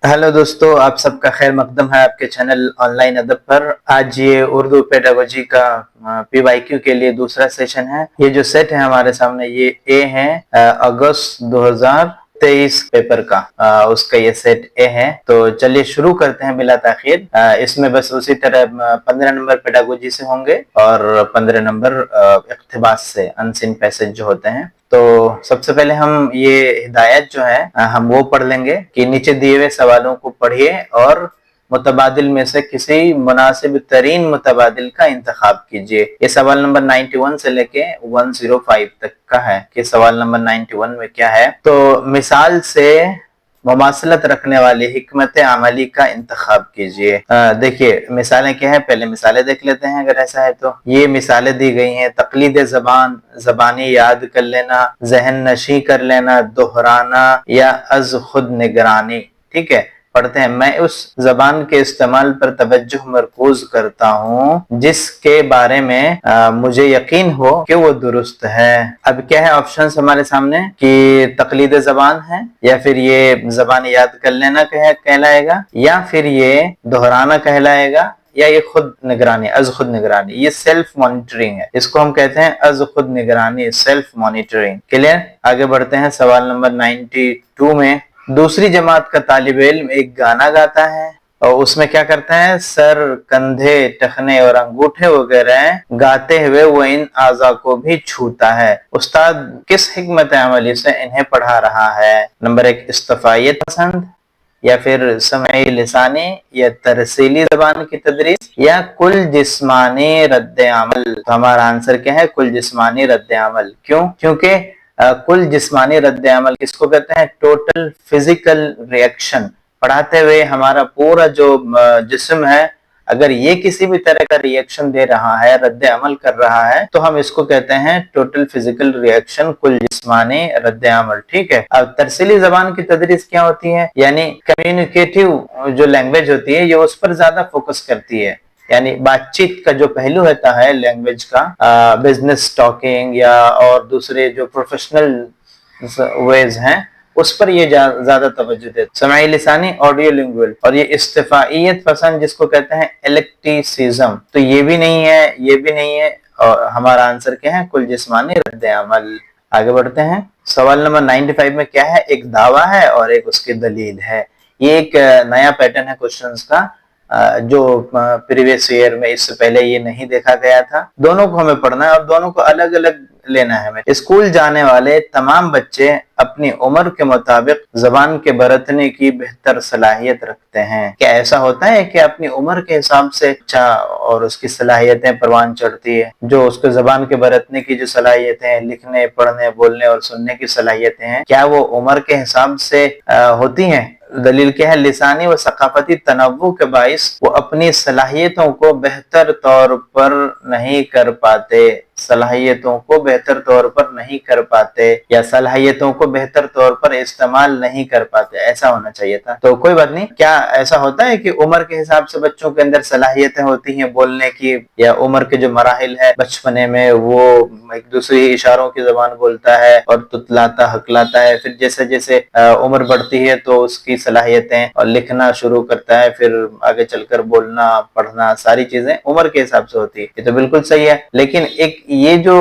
Hello दोस्तों, आप सबका खैर मकदम है आपके चैनल ऑनलाइन अदब पर। आज ये उर्दू पेडागोजी का PYQ के लिए दूसरा सेशन है। ये जो सेट है हमारे सामने ये ए है अगस्त 2023 पेपर का, उसका ये सेट ए है। तो चलिए शुरू करते हैं बिला ताखीर। इसमें बस उसी तरह 15 नंबर पेडागोजी से होंगे और 15 नंबर इक्तिबास से, अनसीन पैसेज जो होते हैं। तो सबसे पहले हम ये हिदायत जो है हम वो पढ़ लेंगे कि नीचे दिए हुए सवालों को पढ़िए और मुतबादिल में से किसी मुनासिब तरीन मुतबादिल का इंतखाब कीजिए। ये सवाल नंबर 91 से लेके 105 तक का है कि सवाल नंबर 91 में क्या है। तो मिसाल से मुमासलत रखने वाली हिकमत अमली का इंतखाब कीजिए। देखिए मिसालें क्या है, पहले मिसालें देख लेते हैं। अगर ऐसा है तो ये मिसालें दी गई हैं: तकलीद ज़बान, ज़बानी याद कर लेना, जहन नशी कर लेना, दोहराना या अज खुद निगरानी। ठीक है, पढ़ते हैं। मैं उस जबान के इस्तेमाल पर तवज्जो मरकूज करता हूँ जिसके बारे में मुझे यकीन हो कि वो दुरुस्त है। अब क्या है ऑप्शंस हमारे सामने कि तकलीद जबान है, या फिर ये जबान याद कर लेना कहलाएगा, या फिर ये दोहराना कहलाएगा, या ये खुद निगरानी, अज खुद निगरानी। ये सेल्फ मॉनिटरिंग है, इसको हम कहते हैं अज खुद निगरानी, सेल्फ मॉनिटरिंग। क्लियर? आगे बढ़ते हैं। सवाल नंबर 92 में दूसरी जमात का तालिब इल्म एक गाना गाता है और उसमें क्या करता है, सर, कंधे, टखने और अंगूठे वगैरह गाते हुए वो इन आज़ा को भी छूता है। उस्ताद किस हिकमत अमली से इन्हें पढ़ा रहा है? नंबर 1 इस्तफायत पसंद, या फिर समय लिसानी, या तरसीली जबान की तदरीस, या कुल जिस्मानी रद्द अमल। तो हमारा आंसर क्या है? कुल जिस्मानी रद्द अमल। क्यों? क्योंकि कुल जिस्मानी रद्द अमल किसको कहते हैं? Total physical reaction. पढ़ाते हुए हमारा पूरा जो जिस्म है, अगर ये किसी भी तरह का रिएक्शन दे रहा है, रद्द अमल कर रहा है, तो हम इसको कहते हैं टोटल फिजिकल रिएक्शन, कुल जिस्मानी रद्द अमल। ठीक है। अब तरसीली जबान की तदरीस क्या होती है? यानी कम्युनिकेटिव जो लैंग्वेज होती है, ये उस पर ज्यादा फोकस करती है। यानी बातचीत का जो पहलू होता है लैंग्वेज का, बिजनेस टॉकिंग या और दूसरे जो प्रोफेशनल वेज हैं, उस पर ये ज्यादा तवज्जो देते। समाई लिसानी, ऑडियो लिंगुअल। और ये इस्तिफाइयत पसंद जिसको कहते हैं इलेक्टिसिज्म। तो ये भी नहीं है, ये भी नहीं है, और हमारा आंसर क्या है? कुल जिस्मानी रद्द अमल। आगे बढ़ते हैं। सवाल नंबर 95 में क्या है? एक दावा है और एक उसकी दलील है। ये एक नया पैटर्न है क्वेश्चंस का जो प्रीवियस ईयर में इससे पहले ये नहीं देखा गया था। दोनों को हमें पढ़ना है और दोनों को अलग अलग लेना है हमें। स्कूल जाने वाले तमाम बच्चे अपनी उम्र के मुताबिक जबान के बरतने की बेहतर सलाहियत रखते हैं। क्या ऐसा होता है कि अपनी उम्र के हिसाब से अच्छा और उसकी सलाहियतें परवान चढ़ती है? जो उसके जबान के बरतने की जो सलाहियतें हैं, लिखने, पढ़ने, बोलने और सुनने की सलाहियतें हैं, क्या वो उम्र के हिसाब से होती हैं? दलील क्या है? लिसानी व सकाफती तनव्वु के बाइस वो अपनी सलाहियतों को बेहतर तौर पर नहीं कर पाते, सलाहियतों को बेहतर तौर पर नहीं कर पाते, या सलाहियतों को बेहतर तौर पर इस्तेमाल नहीं कर पाते। ऐसा होना चाहिए था। तो कोई बात नहीं। क्या ऐसा होता है कि उम्र के हिसाब से बच्चों के अंदर सलाहियतें होती हैं बोलने की, या उम्र के जो मराहिल है बचपने में वो एक दूसरे इशारों की जबान बोलता है और तुतलाता, हकलाता है, फिर जैसे जैसे उम्र बढ़ती है तो उसकी सलाहियतें और लिखना शुरू करता है, फिर आगे चलकर बोलना, पढ़ना, सारी चीजें उम्र के हिसाब से होती है। ये तो बिल्कुल सही है। लेकिन एक ये जो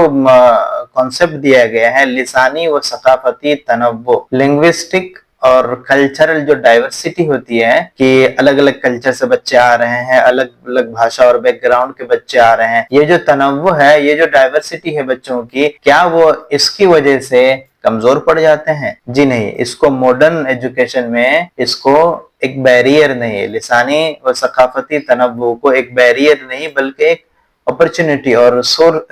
कॉन्सेप्ट दिया गया है लिसानी व सकाफती तनव्वु, लिंग्विस्टिक और कल्चरल जो डाइवर्सिटी होती है कि अलग अलग कल्चर से बच्चे आ रहे हैं, अलग अलग भाषा और बैकग्राउंड के बच्चे आ रहे हैं, ये जो तनव्वु है, ये जो डाइवर्सिटी है बच्चों की, क्या वो इसकी वजह से कमजोर पड़ जाते हैं? जी नहीं। इसको मॉडर्न एजुकेशन में इसको एक बैरियर नहीं, लिसानी और सकाफती तनव्वु को एक बैरियर नहीं बल्कि एक अपॉर्चुनिटी और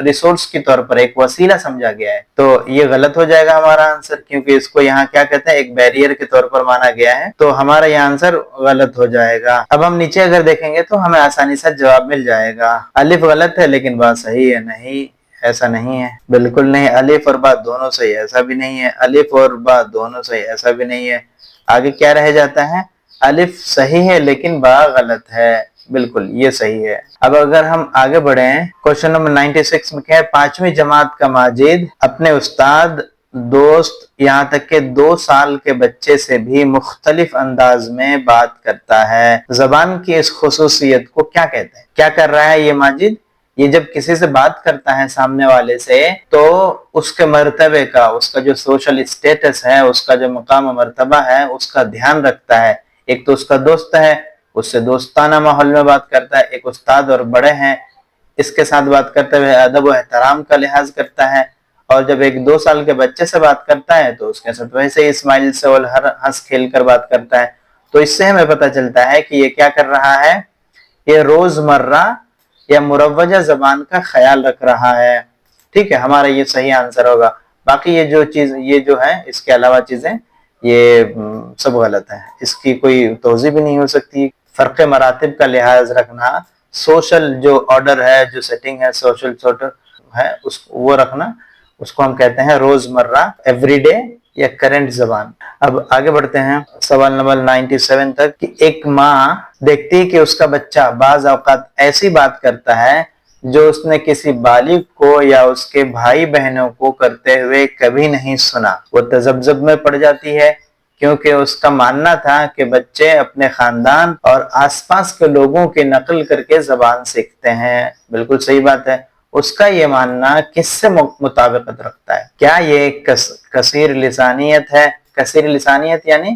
रिसोर्स के तौर पर एक वसीला समझा गया है। तो ये गलत हो जाएगा हमारा आंसर, क्योंकि इसको यहाँ क्या कहते हैं? एक बैरियर के तौर पर माना गया है। तो हमारा यह आंसर गलत हो जाएगा। अब हम नीचे अगर देखेंगे तो हमें आसानी से जवाब मिल जाएगा। अलिफ गलत है लेकिन बात सही है। नहीं, ऐसा नहीं है, बिल्कुल नहीं। अलिफ और बात दोनों सही, ऐसा भी नहीं है। अलिफ और बात दोनों सही, ऐसा भी नहीं है। आगे क्या रह जाता है? अलिफ सही है लेकिन बा गलत है। बिल्कुल ये सही है। अब अगर हम आगे बढ़े, क्वेश्चन नंबर 96 में क्या है? 5वीं जमात का माजिद अपने उस्ताद दोस्त, यहाँ तक के 2 साल के बच्चे से भी मुख्तलिफ अंदाज में बात करता है। ज़बान की इस खुसूसियत को क्या कहते हैं? क्या कर रहा है ये माजिद? ये जब किसी से बात करता है सामने वाले से, तो उसके मर्तबे का, उसका जो सोशल स्टेटस है, उसका जो मकाम मर्तबा है, उसका ध्यान रखता है। एक तो उसका दोस्त है, उससे दोस्ताना माहौल में बात करता है। एक उस्ताद और बड़े हैं, इसके साथ बात करते हुए अदब व एहतराम का लिहाज करता है। और जब एक 2 साल के बच्चे से बात करता है तो उसके साथ वैसे ही स्माइल से और हंस खेल कर बात करता है। तो इससे हमें पता चलता है कि ये क्या कर रहा है, ये रोजमर्रा या मुरव्वजा जबान का ख्याल रख रहा है। ठीक है, हमारा ये सही आंसर होगा। बाकी ये जो चीज, ये जो है इसके अलावा चीजें, ये सब गलत है, इसकी कोई तौज़ीह भी नहीं हो सकती। फर्क मरातिब का लिहाज रखना, सोशल जो ऑर्डर है, जो सेटिंग है, सोशल ऑर्डर है, वो रखना, उसको हम कहते हैं रोजमर्रा, एवरीडे या करंट जबान। अब आगे बढ़ते हैं सवाल नंबर 97 तक कि एक माँ देखती है कि उसका बच्चा बाज औकात ऐसी बात करता है जो उसने किसी बालिग को या उसके भाई बहनों को करते हुए कभी नहीं सुना। वो तजब्जब में पड़ जाती है, क्योंकि उसका मानना था कि बच्चे अपने खानदान और आसपास के लोगों की नकल करके जबान सीखते हैं। बिल्कुल सही बात है। उसका ये मानना किससे मुताबिकत रखता है? क्या ये कसीर लिसानियत है? कसीर लिसानियत यानी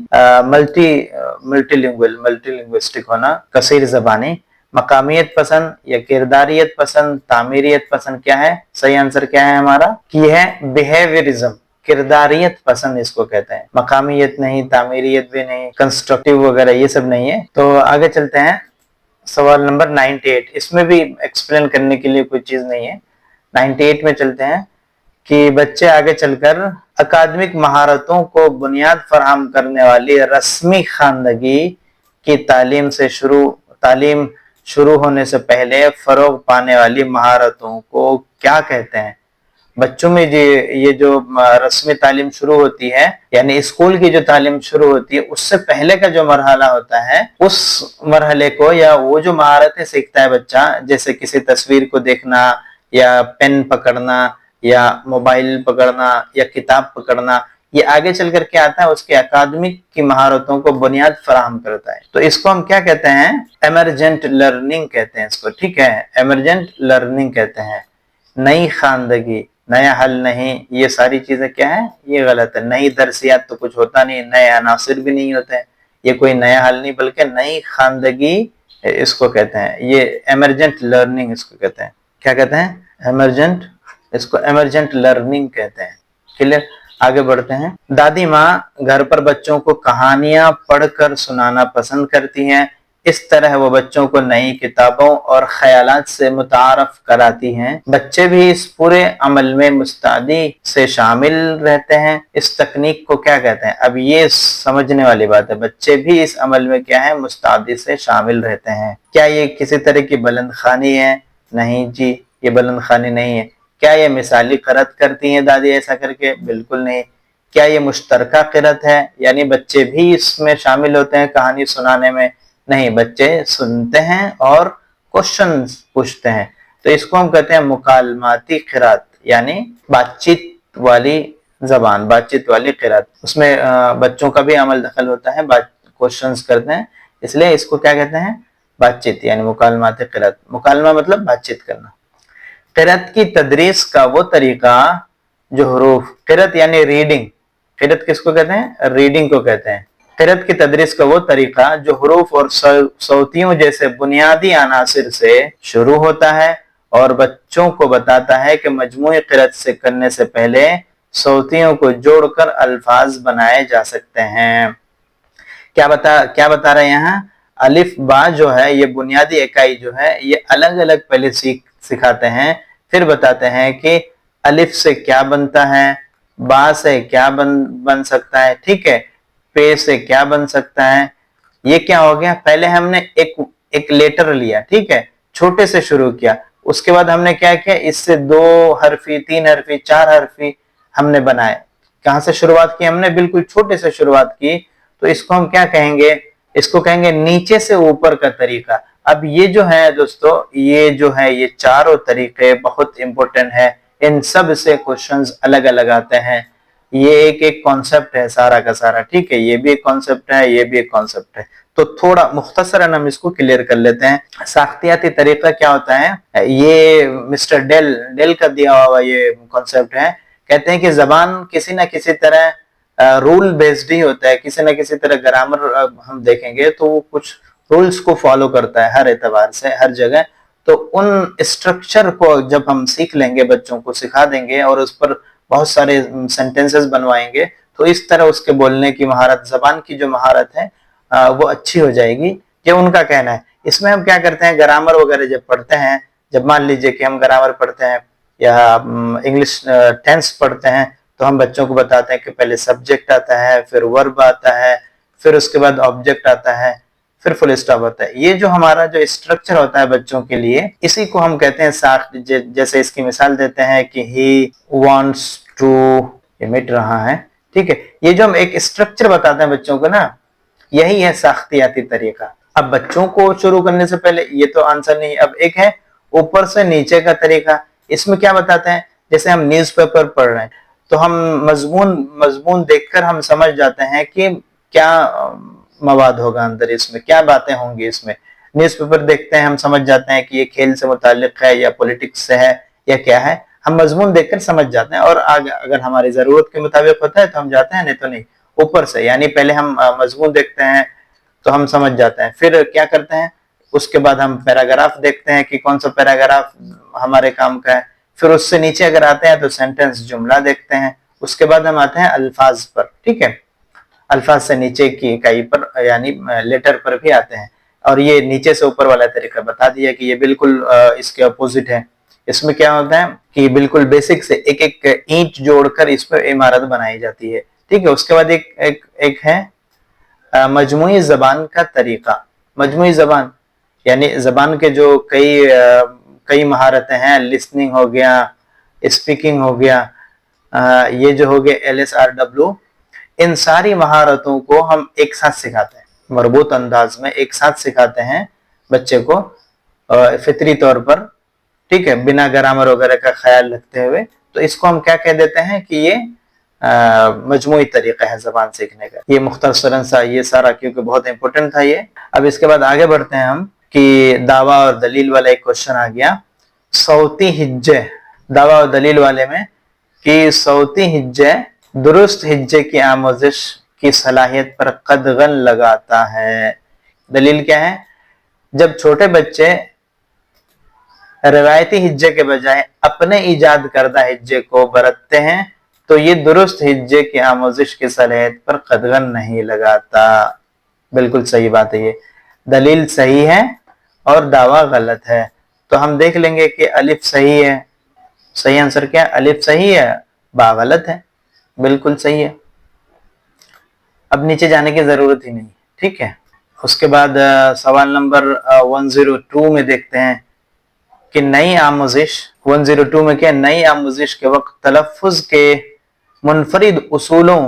मल्टीलिंग्विस्टिक होना, कसीर जबानी, मकामियत पसंद या किरदारियत पसंद, तामीरियत पसंद। क्या है सही आंसर? क्या है हमारा कि है बिहेवियरिज्म, किरदारियत पसंद इसको कहते हैं। मकामियत नहीं, तामीरियत भी नहीं, कंस्ट्रक्टिव वगैरह ये सब नहीं है। तो आगे चलते हैं सवाल नंबर 98। इसमें भी एक्सप्लेन करने के लिए कोई चीज नहीं है। 98 में चलते हैं कि बच्चे आगे चलकर अकादमिक महारतों को बुनियाद फराहम करने वाली रस्मी खानदगी की तालीम शुरू होने से पहले फरोग पाने वाली महारतों को क्या कहते हैं? बच्चों में ये जो रस्मी तालीम शुरू होती है, यानी स्कूल की जो तालीम शुरू होती है, उससे पहले का जो मरहला होता है, उस मरहले को या वो जो महारतें सीखता है बच्चा, जैसे किसी तस्वीर को देखना या पेन पकड़ना या मोबाइल पकड़ना या किताब पकड़ना, ये आगे चल कर क्या आता है, उसके अकादमिक की महारतों को बुनियाद फराहम करता है। तो इसको हम क्या कहते हैं? एमरजेंट लर्निंग कहते हैं इसको। ठीक है, एमरजेंट लर्निंग कहते हैं। नई खानदगी, नया हल नहीं, ये सारी चीजें क्या है, ये गलत है। नई दरसियात तो कुछ होता नहीं, नए अनासिर भी नहीं होते हैं, ये कोई नया हल नहीं, बल्कि नई खानदगी इसको कहते हैं। ये एमरजेंट लर्निंग इसको कहते हैं। क्या कहते हैं? एमरजेंट, इसको एमरजेंट लर्निंग कहते हैं। क्लियर? आगे बढ़ते हैं। दादी माँ घर पर बच्चों को कहानियां पढ़कर सुनाना पसंद करती हैं। इस तरह वो बच्चों को नई किताबों और ख्यालात से मुतारफ कराती हैं। बच्चे भी इस पूरे अमल में मुस्तादी से शामिल रहते हैं। इस तकनीक को क्या कहते हैं? अब ये समझने वाली बात है, बच्चे भी इस अमल में क्या है, मुस्तादी से शामिल रहते हैं। क्या ये किसी तरह की बुलंद खानी है? नहीं जी, ये बुलंद खानी नहीं है। क्या ये मिसाली क़िरात करती हैं दादी ऐसा करके? बिल्कुल नहीं। क्या ये मुश्तरका क़िरात है, यानी बच्चे भी इसमें शामिल होते हैं कहानी सुनाने में? नहीं, बच्चे सुनते हैं और क्वेश्चन पूछते हैं। तो इसको हम कहते हैं मुकालमाती क़िरात, यानी बातचीत वाली जबान, बातचीत वाली क़िरात। उसमें बच्चों का भी अमल दखल होता है, क्वेश्चंस करते हैं, इसलिए इसको क्या कहते हैं? बातचीत, यानी मुकालमाती क़िरात। मुकालमा मतलब बातचीत करना। क़िरात की तदरीस का वो तरीका जो हरूफ, क़िरात यानी रीडिंग, क़िरात किसको कहते हैं? रीडिंग को कहते हैं। क़िरात की तदरीस का वो तरीका जो हरूफ और सौतियों जैसे बुनियादी अनासिर से शुरू होता है और बच्चों को बताता है कि मजमूई क़िरात से करने से पहले सौतियों को जोड़कर अल्फाज बनाए जा सकते हैं। क्या बता रहे हैं यहाँ? अलिफ बा जो है, ये बुनियादी इकाई जो है, ये अलग अलग पहले सिखाते हैं, फिर बताते हैं कि अलिफ से क्या बनता है, बा से क्या बन सकता है, ठीक है, पे से क्या बन सकता है। ये क्या हो गया? पहले हमने एक लेटर लिया, ठीक है, छोटे से शुरू किया, उसके बाद हमने क्या किया, इससे 2 हरफी, 3 हरफी, 4 हरफी हमने बनाए। कहां से शुरुआत की हमने? बिल्कुल छोटे से शुरुआत की। तो इसको हम क्या कहेंगे? इसको कहेंगे नीचे से ऊपर का तरीका। अब ये जो है दोस्तों, ये जो है, ये चारों तरीके बहुत इंपॉर्टेंट है। इन सब से क्वेश्चंस अलग अलग आते हैं। یہ ایک ایک کانسیپٹ ہے سارا کا سارا, ٹھیک ہے, یہ بھی ایک کانسیپٹ ہے, یہ بھی ایک کانسیپٹ ہے. تو تھوڑا مختصراً ہم اس کو کلیئر کر لیتے ہیں. ساختیاتی طریقہ کیا ہوتا ہے, یہ مسٹر ڈیل کا دیا ہوا یہ کانسیپٹ ہے. کہتے ہیں کہ زبان کسی نہ کسی طرح رول بیسڈ ہی ہوتا ہے, کسی نہ کسی طرح گرامر ہم دیکھیں گے تو وہ کچھ رولز کو فالو کرتا ہے ہر اعتبار سے ہر جگہ. تو ان اسٹرکچر کو جب ہم سیکھ لیں گے, بچوں کو سکھا دیں گے اور اس پر بہت سارے سینٹینسز بنوائیں گے, تو اس طرح اس کے بولنے کی مہارت, زبان کی جو مہارت ہے وہ اچھی ہو جائے گی. یہ ان کا کہنا ہے. اس میں ہم کیا کرتے ہیں, گرامر وغیرہ جب پڑھتے ہیں, جب مان لیجئے کہ ہم گرامر پڑھتے ہیں یا انگلش ٹینس پڑھتے ہیں, تو ہم بچوں کو بتاتے ہیں کہ پہلے سبجیکٹ آتا ہے, پھر ورب آتا ہے, پھر اس کے بعد آبجیکٹ آتا ہے, پھر فل اسٹاپ ہوتا ہے. یہ جو ہمارا جو اسٹرکچر ہوتا ہے بچوں کے لیے, اسی کو ہم کہتے ہیں ساخت. جیسے اس کی مثال دیتے ہیں کہ ہی وانٹس ٹو, یہ مٹ رہا ہے, ٹھیک ہے. یہ جو ہم ایک اسٹرکچر بتاتے ہیں بچوں کو نا, یہی ہے ساختیاتی طریقہ. اب بچوں کو شروع کرنے سے پہلے یہ تو آنسر نہیں, اب ایک ہے اوپر سے نیچے کا طریقہ. اس میں کیا بتاتے ہیں, جیسے ہم نیوز پیپر پڑھ رہے ہیں تو ہم مضمون دیکھ کر ہم سمجھ جاتے ہیں کہ کیا مواد ہوگا اندر, اس میں کیا باتیں ہوں گی. اس میں نیوز پیپر دیکھتے ہیں, ہم سمجھ جاتے ہیں کہ یہ کھیل سے متعلق ہے یا پولیٹکس سے ہے یا کیا ہے. ہم مضمون دیکھ کر سمجھ جاتے ہیں, اور آگے اگر ہماری ضرورت کے مطابق ہوتا ہے تو ہم جاتے ہیں, نہیں تو نہیں. اوپر سے یعنی پہلے ہم مضمون دیکھتے ہیں تو ہم سمجھ جاتے ہیں, پھر کیا کرتے ہیں, اس کے بعد ہم پیراگراف دیکھتے ہیں کہ کون سا پیراگراف ہمارے کام کا ہے. پھر اس سے نیچے اگر آتے ہیں تو سینٹنس, جملہ دیکھتے ہیں. اس کے بعد ہم آتے ہیں الفاظ پر, ٹھیک ہے. الفاظ سے نیچے کی اکائی پر یعنی لیٹر پر بھی آتے ہیں. اور یہ نیچے سے اوپر والا طریقہ بتا دیا کہ یہ بالکل اس کے اپوزٹ ہے. اس میں کیا ہوتا ہے کہ بالکل بیسک سے ایک ایک اینٹ جوڑ کر اس پر عمارت بنائی جاتی ہے, ٹھیک ہے. اس کے بعد ایک ہے مجموعی زبان کا طریقہ. مجموعی زبان یعنی زبان کے جو کئی مہارتیں ہیں, لسننگ ہو گیا, اسپیکنگ ہو گیا, یہ جو ہو گیا LSRW, ان ساری مہارتوں کو ہم ایک ساتھ سکھاتے ہیں, مربوط انداز میں ایک ساتھ سکھاتے ہیں بچے کو فطری طور پر, ٹھیک ہے, بنا گرامر وغیرہ کا خیال رکھتے ہوئے. تو اس کو ہم کیا کہہ دیتے ہیں کہ یہ مجموعی طریقہ ہے زبان سیکھنے کا. یہ مختصراً سا یہ سارا, کیونکہ بہت امپورٹنٹ تھا یہ. اب اس کے بعد آگے بڑھتے ہیں ہم کہ دعویٰ اور دلیل والا ایک کوشچن آ گیا. صوتی ہجے, دعویٰ اور دلیل والے میں کہ صوتی ہجے درست ہجے کی آموزش کی صلاحیت پر قدغن لگاتا ہے. دلیل کیا ہے, جب چھوٹے بچے روایتی ہجے کے بجائے اپنے ایجاد کردہ ہجے کو برتتے ہیں تو یہ درست ہجے کی آموزش کی صلاحیت پر قدغن نہیں لگاتا. بالکل صحیح بات ہے, یہ دلیل صحیح ہے اور دعویٰ غلط ہے. تو ہم دیکھ لیں گے کہ الف صحیح ہے, صحیح آنسر کیا ہے, الف صحیح ہے, با غلط ہے. بالکل صحیح ہے, اب نیچے جانے کی ضرورت ہی نہیں, ٹھیک ہے. اس کے بعد سوال نمبر 102 میں دیکھتے ہیں کہ نئی آموزش, 102 میں کیا, نئی آموزش کے وقت تلفظ کے منفرد اصولوں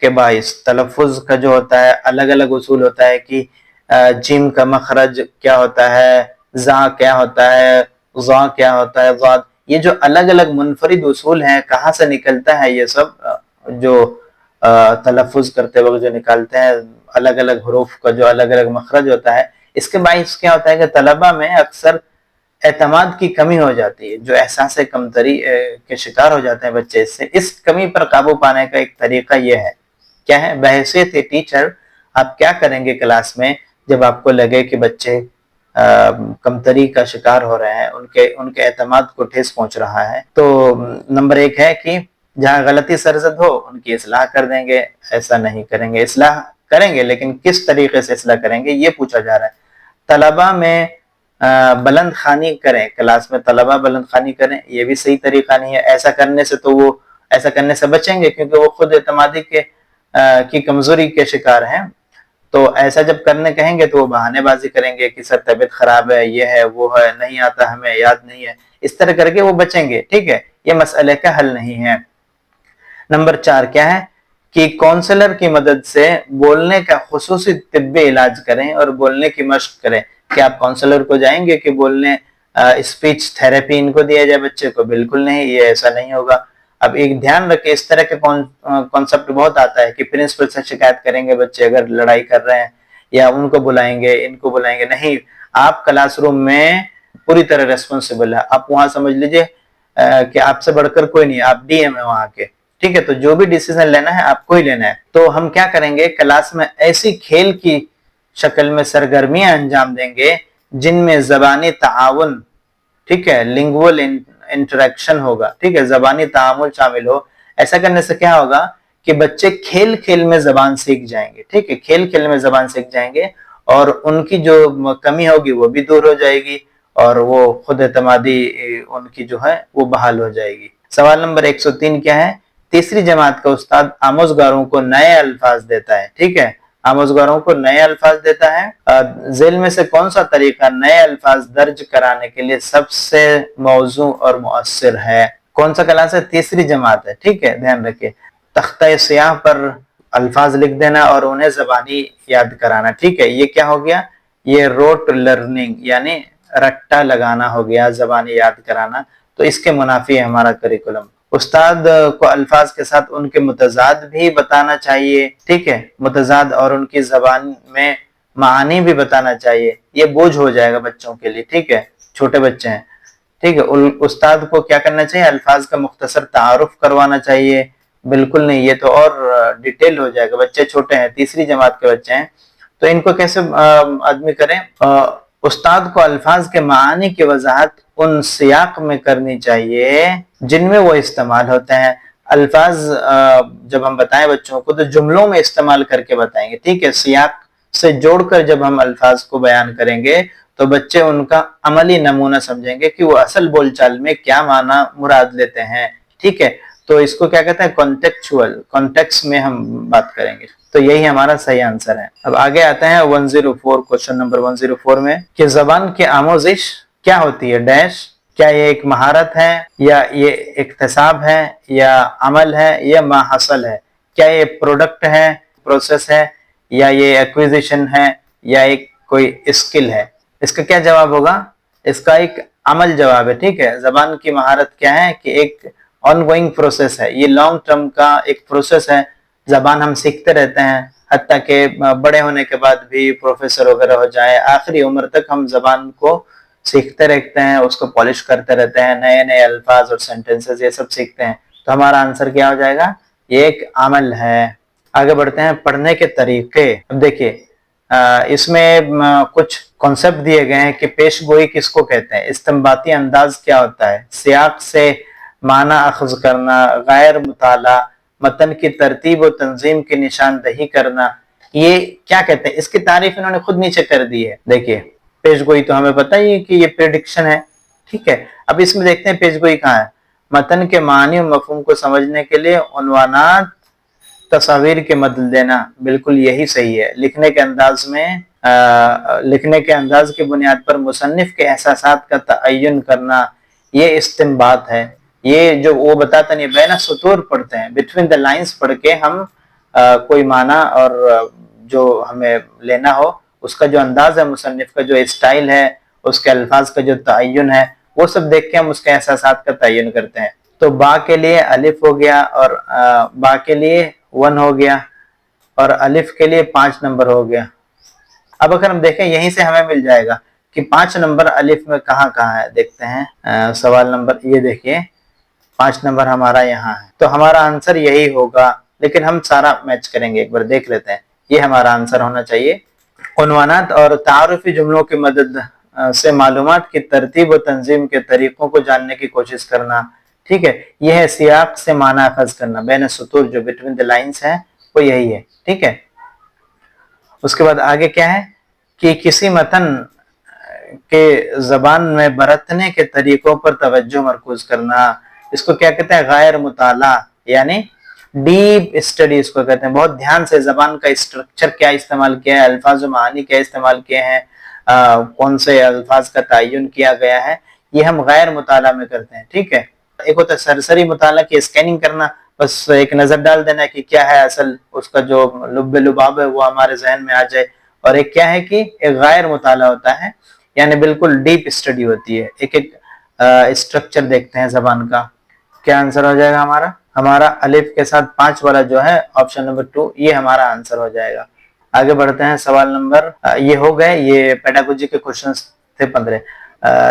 کے باعث, تلفظ کا جو ہوتا ہے الگ الگ اصول ہوتا ہے کہ جیم کا مخرج کیا ہوتا ہے, زا کیا ہوتا ہے, ضا کیا ہوتا ہے, ضاد, یہ جو الگ الگ منفرد اصول ہیں کہاں سے نکلتا ہے, یہ سب جو تلفظ کرتے وقت جو نکالتے ہیں الگ الگ حروف کا جو الگ الگ مخرج ہوتا ہے, اس کے باعث کیا ہوتا ہے کہ طلبہ میں اکثر اعتماد کی کمی ہو جاتی ہے, جو احساس کمتری کے شکار ہو جاتے ہیں بچے. اس کمی پر قابو پانے کا ایک طریقہ یہ ہے, کیا ہے, بحیثیت ٹیچر آپ کیا کریں گے کلاس میں جب آپ کو لگے کہ بچے کمتری کا شکار ہو رہے ہیں, ان کے اعتماد کو ٹھیس پہنچ رہا ہے. تو نمبر 1 ہے کہ جہاں غلطی سرزد ہو ان کی اصلاح کر دیں گے. ایسا نہیں کریں گے, اصلاح کریں گے لیکن کس طریقے سے اصلاح کریں گے یہ پوچھا جا رہا ہے. طلبہ میں بلند خوانی کریں, کلاس میں طلبہ بلند خوانی کریں, یہ بھی صحیح طریقہ نہیں ہے. ایسا کرنے سے بچیں گے کیونکہ وہ خود اعتمادی کی کمزوری کے شکار ہیں. تو ایسا جب کرنے کہیں گے تو وہ بہانے بازی کریں گے کہ سر طبیعت خراب ہے, یہ ہے, وہ ہے, نہیں آتا, ہمیں یاد نہیں ہے, اس طرح کر کے وہ بچیں گے, ٹھیک ہے. یہ مسئلے کا حل نہیں ہے. نمبر 4 کیا ہے کہ کونسلر کی مدد سے بولنے کا خصوصی طبی علاج کریں اور بولنے کی مشق کریں. کیا آپ کونسلر کو جائیں گے کہ بولنے اسپیچ تھیراپی ان کو دیا جائے بچے کو؟ بالکل نہیں, یہ ایسا نہیں ہوگا. अब एक ध्यान रखें, इस तरह के कॉन्सेप्ट बहुत आता है कि प्रिंसिपल से शिकायत करेंगे बच्चे अगर लड़ाई कर रहे हैं, या उनको बुलाएंगे, इनको बुलाएंगे। नहीं, आप क्लासरूम में पूरी तरह रेस्पॉन्सिबल है। आप वहां समझ लीजिए कि आपसे बढ़कर कोई नहीं, आप डीएम है वहां के, ठीक है। तो जो भी डिसीजन लेना है आपको ही लेना है। तो हम क्या करेंगे, क्लास में ऐसी खेल की शक्ल में सरगर्मियां अंजाम देंगे जिनमें जबानी ताउन, ठीक है, लिंगुअल इंटरेक्शन होगा, ठीक है, जबानी तामुल शामिल हो। ऐसा करने से क्या होगा कि बच्चे खेल खेल में जबान सीख जाएंगे, ठीक है, खेल खेल में जबान सीख जाएंगे, और उनकी जो कमी होगी वो भी दूर हो जाएगी, और वो खुद एतमादी उनकी जो है वो बहाल हो जाएगी। सवाल नंबर 103 क्या है, तीसरी जमात का उस्ताद आमोजगारों को नए अल्फाज देता है, ठीक है, आमोजगारों को नए अल्फाज देता है। झेल में से कौन सा तरीका नए अल्फाज दर्ज कराने के लिए सबसे मौजू और मुअस्सिर है? कौन सा क्लास है? तीसरी जमात है, ठीक है, ध्यान रखिए। तख्ता स्याह पर अल्फाज लिख देना और उन्हें जबानी याद कराना, ठीक है। ये क्या हो गया, ये रोट लर्निंग यानी रट्टा लगाना हो गया, जबानी याद कराना। तो इसके मुनाफी है हमारा करिकुलम। उस्ताद को अल्फाज के साथ उनके मुतजाद भी बताना चाहिए, ठीक है, मुतजाद और उनकी जबान में मानी भी बताना चाहिए। ये बोझ हो जाएगा बच्चों के लिए, ठीक है, छोटे बच्चे हैं, ठीक है। उस्ताद को क्या करना चाहिए, अल्फाज का मुख्तसर तारुफ करवाना चाहिए। बिल्कुल नहीं, ये तो और डिटेल हो जाएगा, बच्चे छोटे हैं, तीसरी जमात के बच्चे हैं, तो इनको कैसे आदमी करें। उस्ताद को अल्फाज के मानी की वजाहत उन सियाक में करनी चाहिए जिनमें वो इस्तेमाल होते हैं। अल्फाज जब हम बताएं बच्चों को तो जुमलों में इस्तेमाल करके बताएंगे, ठीक है, सियाक से जोड़कर जब हम अल्फाज को बयान करेंगे तो बच्चे उनका अमली नमूना समझेंगे कि वो असल बोलचाल में क्या माना मुराद लेते हैं, ठीक है। तो इसको क्या कहते हैं, कॉन्टेक्चुअल, कॉन्टेक्स्ट में हम बात करेंगे। तो यही हमारा सही आंसर है। अब आगे आते हैं 104, क्वेश्चन नंबर 104 में कि जबान की आमोजिश क्या होती है डैश, क्या ये एक महारत है, या ये इक्तसाब है, या अमल है, या माहसल है? क्या ये प्रोडक्ट है, प्रोसेस है, या ये एक्विजिशन है, या एक कोई स्किल है? इसका क्या जवाब होगा, इसका एक अमल जवाब है, ठीक है। जबान की महारत क्या है कि एक ऑनगोइंग प्रोसेस है, ये लॉन्ग टर्म का एक प्रोसेस है। जबान हम सीखते रहते हैं, हत्ता के बड़े होने के बाद भी प्रोफेसर वगैरह हो जाए, आखिरी उम्र तक हम जबान को सीखते रहते हैं, उसको पॉलिश करते रहते हैं, नए नए अल्फाज और सेंटेंसेस ये सब सीखते हैं। तो हमारा आंसर क्या हो जाएगा, ये एक अमल है। आगे बढ़ते हैं, पढ़ने के तरीके। अब देखिए इसमें कुछ कॉन्सेप्ट दिए गए हैं कि पेशगोई किसको कहते हैं, इस्तिंबाती अंदाज क्या होता है, सियाक से माना अख्ज करना, गैर मुताला, मतन की तरतीब और तंजीम की निशानदही करना, ये क्या कहते हैं? इसकी तारीफ इन्होंने खुद नीचे कर दी है। देखिए पेशगोई तो हमें पता ही है कि ये प्रेडिक्शन है, ठीक है। अब इसमें देखते हैं पेशगोई कहाँ है। मतन के मानी और मफहूम को समझने के लिए उन्वानात तस्वीर के मदद देना, बिल्कुल यही सही है। लिखने के अंदाज में लिखने के अंदाज की बुनियाद पर मुसन्निफ के एहसासात का तयन करना, ये इस्तिंबात है। ये जो वो बताता नहीं, बैना सुतूर पढ़ते हैं, बिटवीन द लाइंस पढ़ के हम कोई माना और जो हमें लेना हो उसका जो अंदाज है, मुसन्निफ का जो स्टाइल है, उसके अल्फाज का जो तयन है, वो सब देख के हम उसके एहसासात का तयन करते हैं। तो बा के लिए अलिफ हो गया, और बा के लिए 1 हो गया, और अलिफ के लिए 5 नंबर हो गया। अब अगर हम देखें यहीं से हमें मिल जाएगा कि 5 नंबर अलिफ में कहाँ कहाँ है, देखते हैं सवाल नंबर, ये देखिए 5 नंबर हमारा यहाँ है, तो हमारा आंसर यही होगा। लेकिन हम सारा मैच करेंगे, एक बार देख लेते हैं। ये हमारा आंसर होना चाहिए। उन्वानात और तारुफी जुमलों की मदद से मालूमात की तरतीब और तंजीम के तरीकों को जानने की कोशिश करना, ठीक है। यह है सियाक से माना अखज करना, बैन सुतूर जो बिटवीन द लाइंस है वो यही है, ठीक है। उसके बाद आगे क्या है कि किसी मतन के जबान में बरतने के तरीकों पर तवज्जो मरकूज करना, इसको क्या कहते हैं, गैर मुताला यानी डीप स्टडी इसको कहते हैं। बहुत ध्यान से जबान का स्ट्रक्चर क्या इस्तेमाल किया है, अल्फाज मानी क्या इस्तेमाल किए हैं, कौन से अल्फाज का तयन किया गया है, ये हम गैर मुताला में करते हैं, ठीक है। एक होता है सरसरी मुताला की स्कैनिंग करना, बस एक नजर डाल देना कि क्या है असल, उसका जो लुब्बे लुबाब है वो हमारे जहन में आ जाए। और एक क्या है कि एक गैर मुताला होता है, यानी बिल्कुल डीप स्टडी होती है, एक एक स्ट्रक्चर देखते हैं जबान का। क्या आंसर हो जाएगा हमारा? हमारा अलिफ के साथ 5 वाला जो है ऑप्शन नंबर 2, ये हमारा आंसर हो जाएगा। आगे बढ़ते हैं, सवाल नंबर ये हो गए, ये पेडागोजी के क्वेश्चंस थे 15।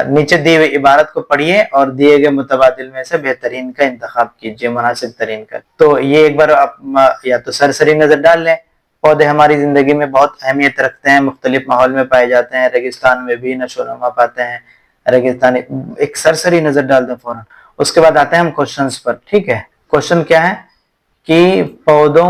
नीचे दी हुई इबारत को पढ़िए और दिए गए मुतबादिल में से बेहतरीन का इंतखाब कीजिए, मुनासिब तरीन का। तो ये एक बार आप या तो सरसरी नजर डाल लें। पौधे हमारी जिंदगी में बहुत अहमियत रखते हैं, मुख्तलिफ माहौल में पाए जाते हैं, रेगिस्तान में भी नशोनुमा पाते हैं, रेगिस्तानी, एक सरसरी नजर डाल दें फौरन। उसके बाद आते हैं हम क्वेश्चंस पर, ठीक है। क्वेश्चन क्या है कि पौधों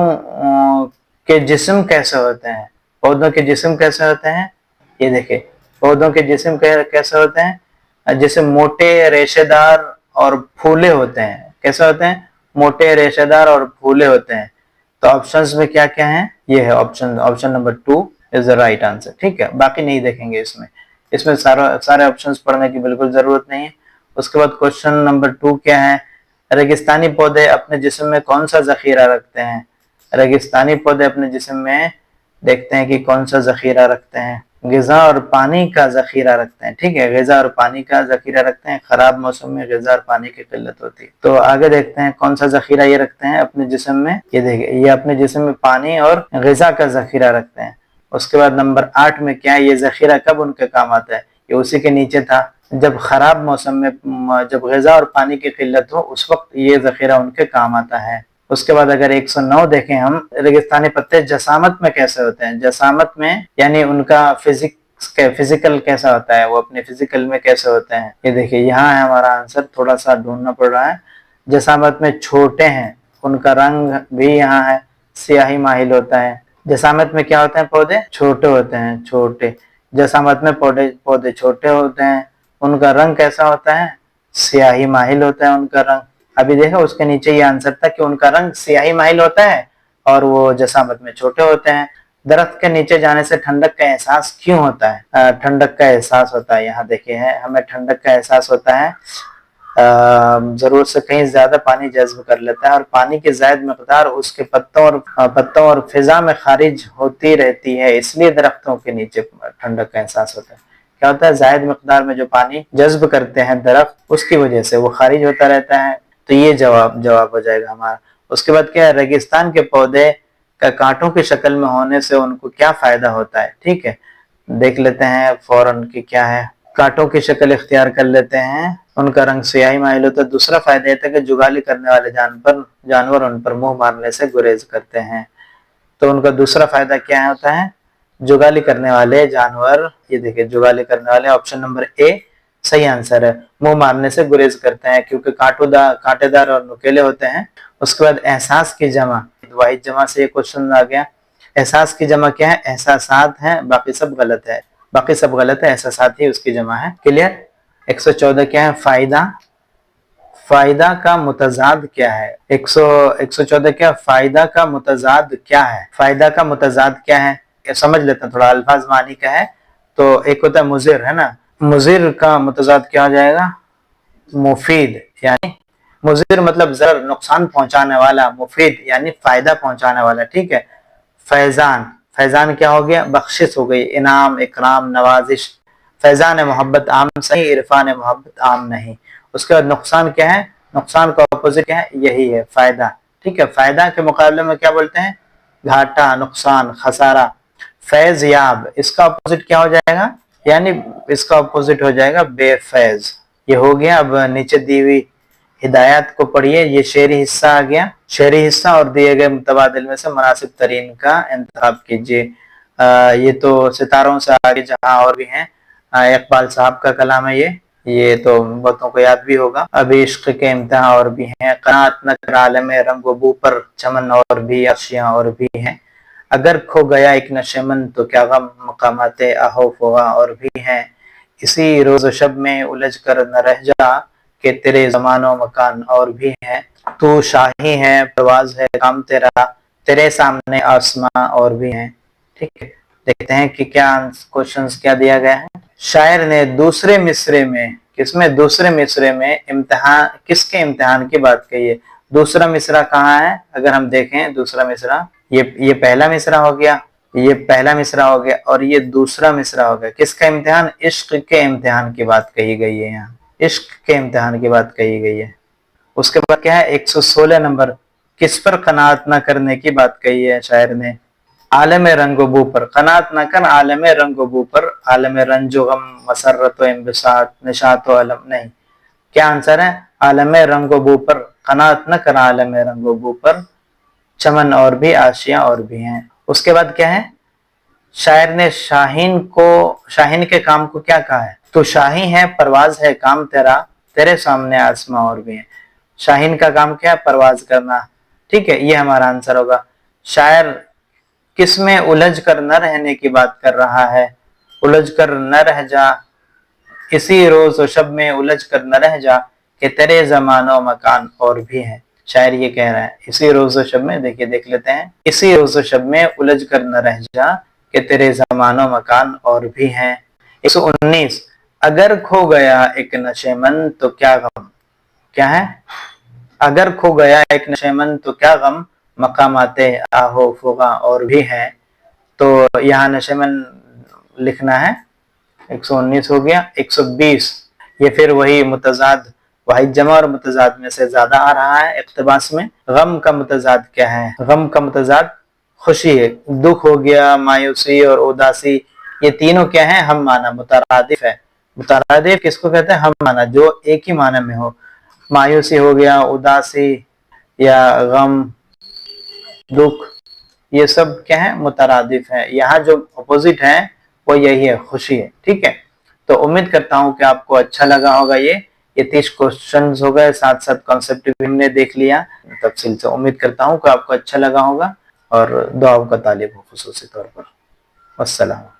के जिस्म कैसे होते हैं? पौधों के जिस्म कैसे होते हैं? ये देखिए, पौधों के जिस्म कैसे होते हैं? जैसे मोटे, रेशेदार और फूले होते हैं। कैसे होते हैं? मोटे, रेशेदार और फूले होते हैं। तो ऑप्शंस में क्या क्या है? ये है option number 2 is the right answer, ठीक है। बाकी नहीं देखेंगे इसमें सारे ऑप्शंस पढ़ने की बिल्कुल जरूरत नहीं है। उसके बाद क्वेश्चन नंबर 2 क्या है? रेगिस्तानी पौधे अपने जिस्म में कौन सा जखीरा रखते हैं? रेगिस्तानी पौधे अपने जिस्म में देखते हैं कि कौन सा जखीरा रखते हैं। ग़िज़ा और पानी का जखीरा रखते हैं, ठीक है। ग़िज़ा और पानी का जखीरा रखते हैं। खराब मौसम में ग़िज़ा और पानी की किल्लत होती है। तो आगे देखते हैं कौन सा जखीरा ये रखते हैं अपने जिस्म में। ये देखिए, ये अपने जिस्म में पानी और ग़िज़ा का जखीरा रखते हैं। उसके बाद नंबर 8 में क्या है? ये जखीरा कब उनके काम आता है? ये उसी के नीचे था, जब खराब मौसम में जब ग़िज़ा और पानी की किल्लत हो उस वक्त ये जखीरा उनके काम आता है। उसके बाद अगर 109 देखें हम, रेगिस्तानी पत्ते जसामत में कैसे होते हैं? जसामत में यानी उनका फिजिकल कैसा होता है, वो अपने फिजिकल में कैसे होते हैं? ये देखिए, यहाँ है हमारा आंसर, थोड़ा सा ढूंढना पड़ रहा है। जसामत में छोटे हैं, उनका रंग भी यहाँ है सियाही माहिल होता है। जसामत में क्या होते हैं? पौधे छोटे होते हैं, छोटे। जसामत में पौधे छोटे होते हैं, उनका रंग कैसा होता है? सियाही माहिल होता है उनका रंग। अभी देखो उसके नीचे ये आंसर था कि उनका रंग सियाही माहिल होता है और वो जसामत में छोटे होते हैं। दरख्त के नीचे जाने से ठंडक का एहसास क्यों होता है? ठंडक का एहसास होता है, यहाँ देखिए है, हमें ठंडक का एहसास होता है, जरूरत से कहीं ज्यादा पानी जज्ब कर लेता है और पानी की जायद मकदार उसके पत्तों और फिजा में खारिज होती रहती है, इसलिए दरख्तों के नीचे ठंडक का एहसास होता है। क्या होता है? जायद मकदार में जो पानी जज्ब करते हैं दरख्त, उसकी वजह से वो खारिज होता रहता है। तो ये जवाब हो जाएगा हमारा। उसके बाद क्या है? रेगिस्तान के पौधे का कांटों की शक्ल में होने से उनको क्या फायदा होता है? ठीक है, देख लेते हैं फौरन की क्या है। कांटों की शक्ल इख्तियार कर लेते हैं, उनका रंग सियाही माइल होता है। दूसरा फायदा यह था कि जुगाली करने वाले जानवर उन पर मुंह मारने से गुरेज करते हैं। तो उनका दूसरा फायदा क्या होता है? जुगाली करने वाले जानवर, ये देखिए जुगाली करने वाले, ऑप्शन नंबर ए सही आंसर है, मुंह मारने से गुरेज करते हैं क्योंकि कांटेदार और नुकीले होते हैं। उसके बाद एहसास की जमा, वाहिद जमा से ये क्वेश्चन आ गया। एहसास की जमा क्या है? एहसासात है, बाकी सब गलत है, एहसासात ही उसकी जमा है। क्लियर। 114 क्या है? फायदा का मुतजाद क्या है? 114 क्या? फायदा का मुतजाद क्या है? फायदा का मुतजाद क्या है? समझ लेते हैं, थोड़ा अल्फाज मानी का है। तो एक होता है मुजिर, है ना, मुजिर का मुतजाद क्या हो जाएगा? मुफीद। यानी मुजिर मतलब जर, नुकसान पहुंचाने वाला, मुफीद यानी फायदा पहुंचाने वाला, ठीक है। फैजान क्या हो गया? बख्शिश हो गई, इनाम, इकराम, नवाजिश। फैजान मोहब्बत आम सही, इरफान मोहब्बत आम नहीं। उसके बाद नुकसान क्या है? नुकसान का अपोजिट क्या है? यही है फायदा, ठीक है। फायदा के मुकाबले में क्या बोलते हैं? घाटा, नुकसान, खसारा। फैज याब, इसका अपोजिट क्या हो जाएगा? यानी इसका अपोजिट हो जाएगा बेफैज। ये हो गया। अब नीचे दी हुई हिदायत को पढ़िए, ये शेरी हिस्सा आ गया। शेरी हिस्सा और दिए गए मुतबादिल में से मुनासिब तरीन का इंतखाब कीजिए। ये तो सितारों से आगे जहां और भी हैं, इकबाल साहब का कलाम है ये तो बहुतों को याद भी होगा। अभी इश्क के इम्तिहान और भी हैं, क़नाअत न कर आलम रंग व बू पर चमन और भी, अर्शियां और भी हैं। अगर खो गया एक नशेमन तो क्या गम, मकामाते आहो फवा और भी हैं। इसी रोज शब में उलझ कर न रह जा कि तेरे जमानो मकान और भी हैं। तू शाही है, परवाज है काम तेरा, तेरे सामने आसमां और भी हैं। ठीक है, देखते हैं कि क्या क्वेश्चंस क्या दिया गया है। शायर ने दूसरे मिसरे में, किसमें? दूसरे मिसरे में इम्तिहान, किसके इम्तिहान की बात कही है? दूसरा मिसरा कहाँ है? अगर हम देखें दूसरा मिसरा, ये पहला मिसरा हो गया, ये पहला मिसरा हो गया और ये दूसरा मिसरा हो गया। किसका इम्तिहान? इश्क के इम्तिहान की बात कही गई है। यहाँ इश्क के इम्तिहान की बात कही गई है। उसके बाद क्या है 116 नंबर, किस पर कनात न करने की बात कही है शायर ने? आलम रंगो पर कनात न कर, आलम रंगो पर, आलम रंजो गम मसरत इम्बिसात निशात अलम नहीं, क्या आंसर है? आलम रंगो पर कनात न कर, आलम रंगो पर, चमन और भी आशियां और भी हैं। उसके बाद क्या है? शायर ने शाहीन के काम को क्या कहा है? तो शाही है, परवाज है काम तेरा, तेरे सामने आसमां और भी है। शाहीन का काम क्या है? परवाज करना। ठीक है, ये हमारा आंसर होगा। शायर किस में उलझ कर न रहने की बात कर रहा है? उलझ कर न रह जा, इसी रोज और शब में उलझ कर न रह जा, कि तेरे जमानो मकान और भी है। शायर ये कह रहा है इसी रोज और शब में, देखिए देख लेते हैं, इसी रोज और शब में उलझ कर न रह जा, कि तेरे जमानो मकान और भी हैं। 119, अगर खो गया एक नशेमन तो क्या गम, क्या है? अगर खो गया एक नशेमन तो क्या गम, मकामाते आहो फुगा और भी हैं। तो यहाँ नशेमन लिखना है। 119 हो गया। 120, ये फिर वही मुतजाद, वाहिद जमा और मुतजाद में से ज्यादा आ रहा है इक्तबास में। गम का मुतजाद क्या है? गम का मुतजाद खुशी है। दुख हो गया, मायूसी और उदासी, ये तीनों क्या है? हम माना, मुतरादिफ है। मुतरादिफ किसको कहते हैं? हम माना, जो एक ही माना में हो। मायूसी हो गया, उदासी या गम, दुख, ये सब क्या है? मुतरादिफ है। यहाँ जो अपोजिट है वो यही है, खुशी है। ठीक है, तो उम्मीद करता हूँ कि आपको अच्छा लगा होगा। ये 30 क्वेश्चन हो गए, साथ साथ कॉन्सेप्ट भी हमने देख लिया तफसील से। उम्मीद करता हूँ कि आपको अच्छा लगा होगा और दुआओं का तालिब हो खुसूसी तौर पर। वस्सलाम।